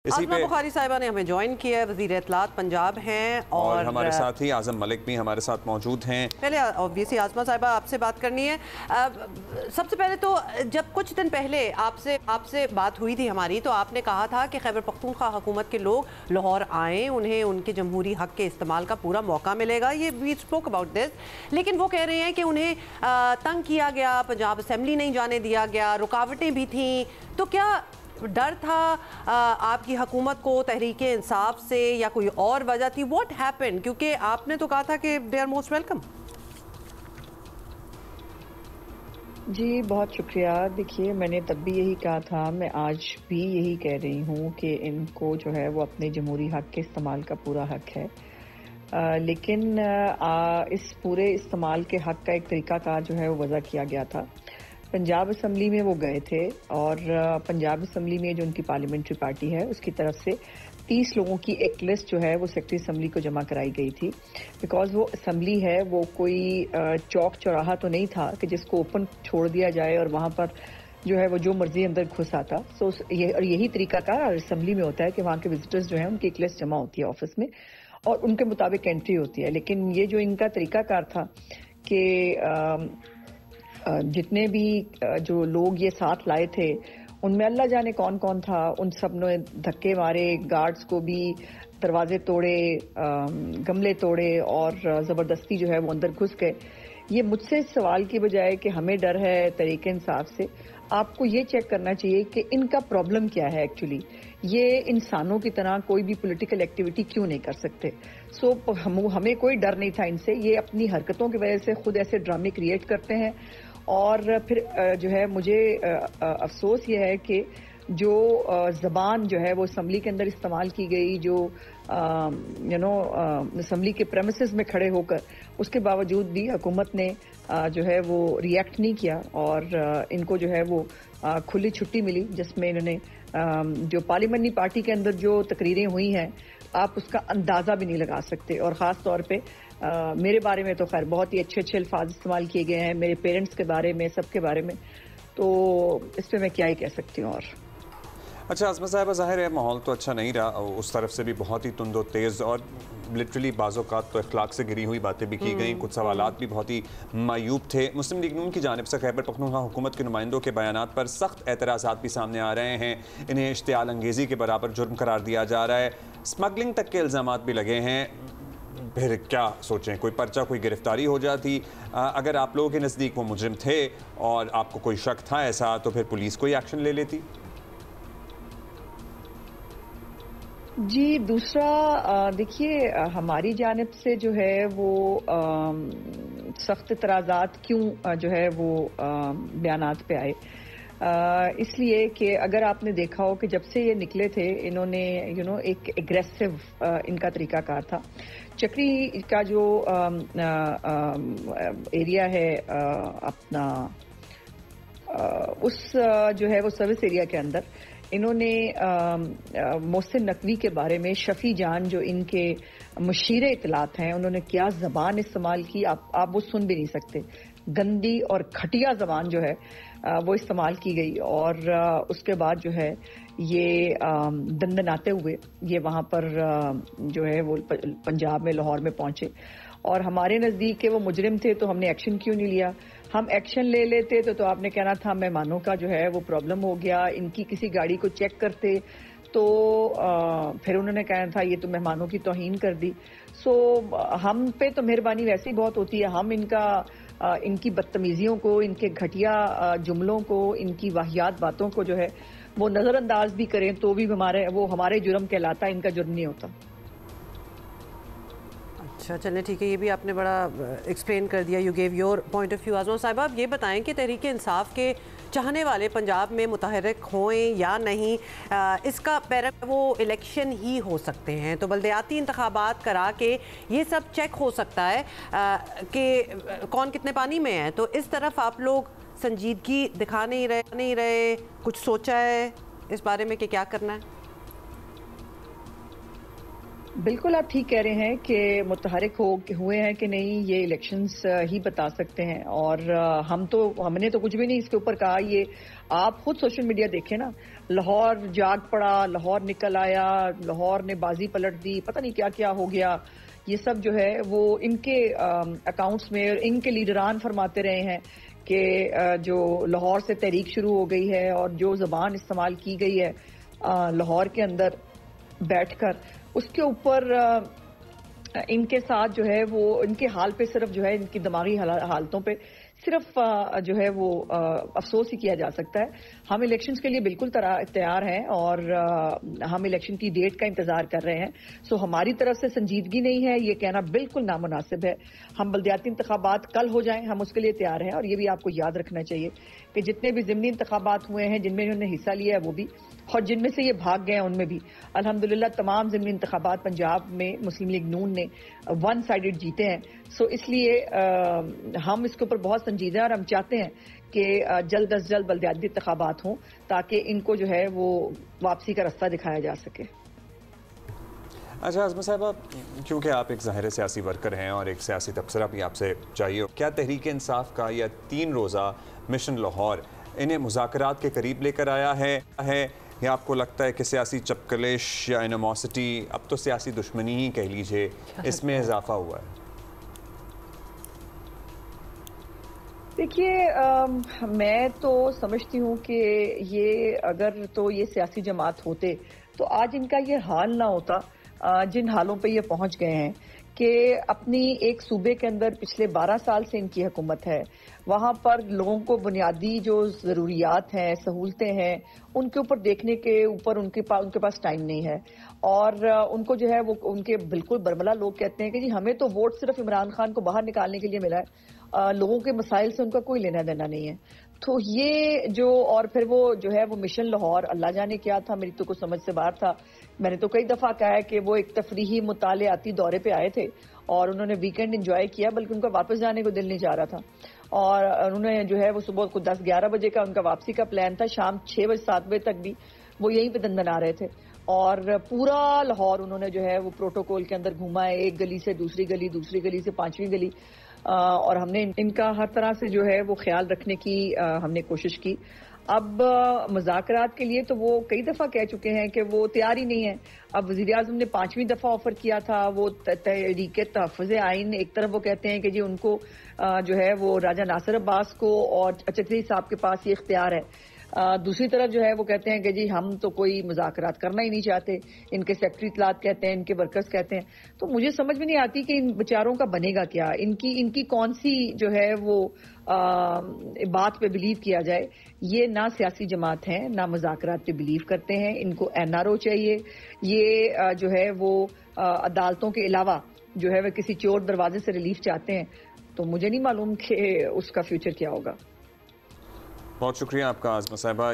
आज़मा बुखारी साहिबा ने हमें ज्वाइन किया है, वज़ीर इत्तलात पंजाब हैं और हमारे साथ ही आज़म मलिक भी हमारे साथ मौजूद हैं। पहले ऑब्वियसली आज़मा साहिबा आपसे बात करनी है। सबसे पहले तो जब कुछ दिन पहले आपसे बात हुई थी हमारी, तो आपने कहा था कि खैबर पख्तूनख्वा हुकूमत के लोग लाहौर आएँ, उन्हें उनके जमहूरी हक़ के इस्तेमाल का पूरा मौका मिलेगा। ये वी स्पोक अबाउट दिस, लेकिन वो कह रहे हैं कि उन्हें तंग किया गया, पंजाब असेंबली नहीं जाने दिया गया, रुकावटें भी थीं। तो क्या डर था आपकी हुकूमत को तहरीक इंसाफ से या कोई और वजह थी? What happened? क्योंकि आपने तो कहा था कि दे आर मोस्ट वेलकम। जी बहुत शुक्रिया। देखिए, मैंने तब भी यही कहा था, मैं आज भी यही कह रही हूँ कि इनको जो है वो अपने जमहूरी हक़ के इस्तेमाल का पूरा हक़ है, लेकिन इस पूरे इस्तेमाल के हक़ का एक तरीक़ाकार जो है वो वज़ा किया गया था। पंजाब असम्बली में वो गए थे और पंजाब असम्बली में जो उनकी पार्लियामेंट्री पार्टी है उसकी तरफ से 30 लोगों की एक लिस्ट जो है वो सेक्रेटरी असम्बली को जमा कराई गई थी। बिकॉज वो असम्बली है, वो कोई चौक चौराहा तो नहीं था कि जिसको ओपन छोड़ दिया जाए और वहाँ पर जो है वो जो मर्जी अंदर घुस आता। सो यही तरीका का असम्बली में होता है कि वहाँ के विजिटर्स जो है उनकी एक लिस्ट जमा होती है ऑफिस में और उनके मुताबिक एंट्री होती है। लेकिन ये जो इनका तरीकाकार था कि जितने भी जो लोग ये साथ लाए थे उनमें अल्लाह जाने कौन कौन था, उन सब ने धक्के मारे, गार्ड्स को भी दरवाजे तोड़े, गमले तोड़े और ज़बरदस्ती जो है वो अंदर घुस गए। ये मुझसे सवाल की बजाय कि हमें डर है तहरीक इंसाफ से, आपको ये चेक करना चाहिए कि इनका प्रॉब्लम क्या है एक्चुअली। ये इंसानों की तरह कोई भी पॉलिटिकल एक्टिविटी क्यों नहीं कर सकते? हमें कोई डर नहीं था इनसे। ये अपनी हरकतों की वजह से खुद ऐसे ड्रामे क्रिएट करते हैं और फिर जो है मुझे अफसोस ये है कि जो ज़बान जो है वो असम्बली के अंदर इस्तेमाल की गई, जो असम्बली के प्रेमिसेस में खड़े होकर, उसके बावजूद भी हुकूमत ने जो है वो रिएक्ट नहीं किया और इनको जो है वो खुली छुट्टी मिली, जिसमें इन्होंने जो पार्लियामेंट्री पार्टी के अंदर जो तकरीरें हुई हैं आप उसका अंदाज़ा भी नहीं लगा सकते। और ख़ास तौर पे मेरे बारे में तो खैर बहुत ही अच्छे अल्फाज इस्तेमाल किए गए हैं, मेरे पेरेंट्स के बारे में, सबके बारे में, तो इस पर मैं क्या ही कह सकती हूँ। और अच्छा आज़मा साहिबा, ज़ाहिर है माहौल तो अच्छा नहीं रहा, उस तरफ से भी बहुत ही तुंदो तेज़ और लिटरली बाज़-औक़ात तो अखलाक से गिरी हुई बातें भी की गई, कुछ सवालात भी बहुत ही मायूब थे। मुस्लिम लीग नून की जानिब से खैबर पख्तूनख्वा हुकूमत के नुमाइंदों के बयानात पर सख्त एतराज़ात भी सामने आ रहे हैं। इन्हें इश्तियाल अंगेज़ी के बराबर जुर्म करार दिया जा रहा है, स्मगलिंग तक के इल्ज़ामात भी लगे हैं। फिर क्या सोचें, कोई पर्चा, कोई गिरफ्तारी हो जाती? अगर आप लोगों के नज़दीक वो मुजरिम थे और आपको कोई शक था ऐसा, तो फिर पुलिस कोई एक्शन ले लेती? जी दूसरा, देखिए हमारी जानिब से जो है वो सख्त एतराज़ात क्यों जो है वो बयानात पे आए, इसलिए कि अगर आपने देखा हो कि जब से ये निकले थे इन्होंने एक एग्रेसिव इनका तरीकाकार था। चक्री का जो एरिया है अपना उस जो है वो सर्विस एरिया के अंदर इन्होंने मोहसिन नकवी के बारे में, शफी जान जो इनके मुशीर इत्तलात हैं, उन्होंने क्या ज़बान इस्तेमाल की आप वो सुन भी नहीं सकते। गंदी और घटिया ज़बान जो है वो इस्तेमाल की गई और उसके बाद जो है ये दंदनाते हुए ये वहाँ पर जो है वो पंजाब में लाहौर में पहुँचे और हमारे नज़दीक के वो मुजरिम थे, तो हमने एक्शन क्यों नहीं लिया? हम एक्शन ले लेते तो आपने कहना था मेहमानों का जो है वो प्रॉब्लम हो गया, इनकी किसी गाड़ी को चेक करते तो फिर उन्होंने कहना था ये तो मेहमानों की तौहीन कर दी। सो हम पे तो मेहरबानी वैसे ही बहुत होती है, हम इनकी बदतमीजियों को, इनके घटिया जुमलों को, इनकी वाहियात बातों को जो है वो नज़रअंदाज भी करें तो भी हमारे जुर्म कहलाता है, इनका जुर्म नहीं होता। अच्छा चलें ठीक है, ये भी आपने बड़ा एक्सप्लेन कर दिया, you gave your point of view. आज़मा साहिबा, आप ये बताएं कि तहरीक इंसाफ के चाहने वाले पंजाब में मुतहर्रिक हों या नहीं, इसका पैरा वो इलेक्शन ही हो सकते हैं, तो बल्दियाती इंतखाबात करा के ये सब चेक हो सकता है कि कौन कितने पानी में है। तो इस तरफ आप लोग संजीदगी दिखा नहीं रहे, कुछ सोचा है इस बारे में कि क्या करना है? بالکل آپ ٹھیک کہہ رہے ہیں کہ متحرک ہوئے ہیں کہ نہیں یہ الیکشنز ہی بتا سکتے ہیں، اور ہم نے تو کچھ بھی نہیں اس کے اوپر کہا. یہ آپ خود سوشل میڈیا دیکھیں نا، لاہور جاگ پڑا، لاہور نکل آیا، لاہور نے بازی پلٹ دی، پتہ نہیں کیا کیا ہو گیا. یہ سب جو ہے وہ ان کے اکاؤنٹس میں، اور ان کے لیڈران فرماتے رہے ہیں کہ جو لاہور سے تحریک شروع ہو گئی ہے اور جو زبان استعمال کی گئی ہے لاہور کے اندر بیٹھ کر، اس کے اوپر ان کے ساتھ جو ہے وہ ان کے حال پہ صرف جو ہے ان کی دماغی حالتوں پہ صرف جو ہے وہ افسوس ہی کیا جا سکتا ہے. ہم الیکشنز کے لیے بالکل تیار ہیں اور ہم الیکشن کی ڈیٹ کا انتظار کر رہے ہیں. سو ہماری طرف سے سنجیدگی نہیں ہے، یہ کہنا بالکل نامناسب ہے. ہم بلدیاتی انتخابات کل ہو جائیں، ہم اس کے لیے تیار ہیں. اور یہ بھی آپ کو یاد رکھنا چاہیے کہ جتنے بھی ضمنی انتخابات ہوئے ہیں جن میں انہوں نے حصہ لیا ہے وہ بھی، اور جن میں سے یہ بھاگ گئے ہیں ان میں بھی، الحمدللہ تمام ضمنی انتخابات پنجاب میں مسلم لیگ نون نے ون سائیڈڈ جیتے ہیں. سو اس لیے ہم اس کے اوپر بہت سنجیدہ ہیں اور ہم چاہتے ہیں کہ جلد از جلد بلدیاتی انتخابات ہوں تاکہ ان کو جو ہے وہ واپسی کا راستہ دکھایا جا سکے. اچھا عظمہ صاحبہ، کیونکہ آپ ایک ظاہر سیاسی ورکر ہیں اور ایک سیاسی تبصرہ بھی آپ سے چاہیے، کیا تحریک انصاف کا یہ 3 روزہ مشن لاہور انہیں مذاکرات کے قریب لے کر آیا ہے یا آپ کو لگتا ہے کہ سیاسی چپکلش یا اینیموسٹی، اب تو سیاسی دشمنی ہی کہہ لیجئے، اس میں اضافہ ہوا ہے؟ دیکھیے میں تو سمجھتی ہوں کہ یہ اگر تو یہ سیاسی جماعت ہوتے تو آج ان کا یہ حال نہ ہوتا جن حالوں پہ یہ پہنچ گئے ہیں کہ اپنی ایک صوبے کے اندر پچھلے 12 سال سے ان کی حکومت ہے. وہاں پر لوگوں کو بنیادی جو ضروریات ہیں، سہولتیں ہیں، ان کے اوپر دیکھنے کے اوپر ان کے پاس ٹائم نہیں ہے. اور ان کو جو ہے وہ ان کے بالکل برملا لوگ کہتے ہیں کہ جی ہمیں تو ووٹ صرف عمران خان کو باہر نکالنے کے لیے ملا ہے، لوگوں کے مسائل سے ان کا کوئی لینا دینا نہیں ہے. تو یہ جو اور پھر وہ جو ہے وہ مشن لاہور اللہ جانے کیا تھا، میری تو کچھ سمجھ سے باہر تھا. میں نے تو کئی دفعہ کہا ہے کہ وہ ایک تفریحی مطالعاتی دورے پہ آئے تھے اور انہوں نے ویکینڈ انجوائے کیا، بلکہ ان کا واپس جانے کو دل نہیں چاہ رہا تھا. اور انہوں نے جو ہے وہ صبح کو 10-11 بجے کا ان کا واپسی کا پلان تھا، شام 6 بجے 7 بجے تک بھی وہ یہیں پہ دندنا رہے تھے. اور پورا لاہور انہوں نے جو ہے وہ پروٹوکول کے اندر گھوما ہے، ایک گلی سے دوسری گلی، دوسری گلی سے 5ویں گلی. اور ہم نے ان کا ہر طرح سے جو ہے وہ خیال رکھنے کی ہم نے کوشش کی. اب مذاکرات کے لیے تو وہ کئی دفعہ کہہ چکے ہیں کہ وہ تیار ہی نہیں ہے. اب وزیر اعظم نے 5ویں دفعہ آفر کیا تھا، وہ تحریک تحفظ آئین، ایک طرف وہ کہتے ہیں کہ جی ان کو جو ہے وہ راجہ ناصر عباس کو اور چکری صاحب کے پاس یہ اختیار ہے. دوسری طرف جو ہے وہ کہتے ہیں کہ جی ہم تو کوئی مذاکرات کرنا ہی نہیں چاہتے. ان کے سیکرٹری اطلاعات کہتے ہیں، ان کے ورکرز کہتے ہیں. تو مجھے سمجھ میں نہیں آتی کہ ان بیچاروں کا بنے گا کیا، ان کی کون سی جو ہے وہ بات پہ بلیو کیا جائے. یہ نہ سیاسی جماعت ہیں، نہ مذاکرات پہ بلیو کرتے ہیں. ان کو NRO چاہیے. یہ جو ہے وہ عدالتوں کے علاوہ جو ہے وہ کسی چور دروازے سے ریلیف چاہتے ہیں. تو مجھے نہیں معلوم کہ اس کا فیوچر کیا ہوگا. بہت شکریہ آپ کا عظمہ صاحبہ.